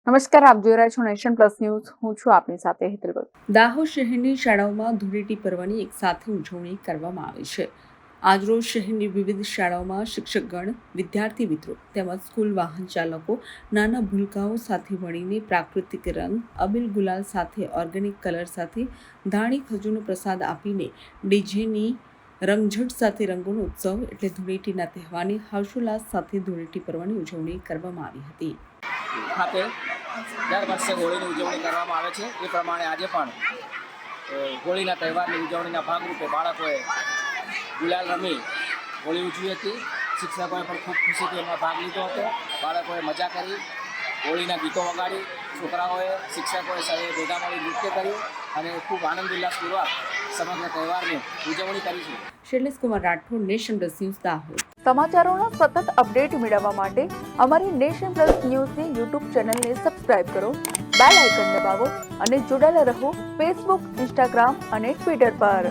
નમસ્કાર, આપ જોઈ રહ્યા છો નેશન પ્લસ ન્યૂઝ. હું છું આપની સાથે હેતલ ભગત. દાહોદ શહેરની શાળાઓમાં ધૂળેટી પર્વની એક સાથે ઉજવણી કરવામાં આવી છે. આજરોજ શહેરની વિવિધ શાળાઓમાં શિક્ષકગણ, વિદ્યાર્થી મિત્રો તેમજ સ્કૂલ વાહન ચાલકો નાના ભૂલકાઓ સાથે મળીને પ્રાકૃતિક રંગ, અબીલ ગુલાલ સાથે ઓર્ગેનિક કલર સાથે ધાણી ખજૂરનો પ્રસાદ આપીને ડીજેની રમઝટ સાથે રંગોનો ઉત્સવ એટલે ધૂળેટીના તહેવારની હર્ષોલ્લાસ સાથે ધૂળેટી પર્વની ઉજવણી કરવામાં આવી હતી. ખાતે દર વર્ષે હોળીની ઉજવણી કરવામાં આવે છે. એ પ્રમાણે આજે પણ હોળીના તહેવારની ઉજવણીના ભાગરૂપે બાળકોએ ગુલાલ રમી હોળી ઉજવી હતી. શિક્ષકોએ પણ ખૂબ ખુશીથી એમાં ભાગ લીધો હતો. બાળકોએ મજા કરી, હોળીના ગીતો વગાડી, છોકરાઓએ શિક્ષકોએ સૌએ ભેગા મળી નૃત્ય કર્યું અને ખૂબ આનંદ ઉલ્લાસપૂર્વક સમગ્ર તહેવારની ઉજવણી કરી છે. Shailesh Kumar Rathod, nation plus news, Dahod. સમાચારોના સતત અપડેટ મેળવવા માટે અમારી નેશન પ્લસ ન્યૂઝની યુટ્યુબ ચેનલને સબસ્ક્રાઇબ કરો, બેલ આઇકન દબાવો અને જોડાયેલા રહો ફેસબુક, ઇન્સ્ટાગ્રામ અને ટ્વિટર પર.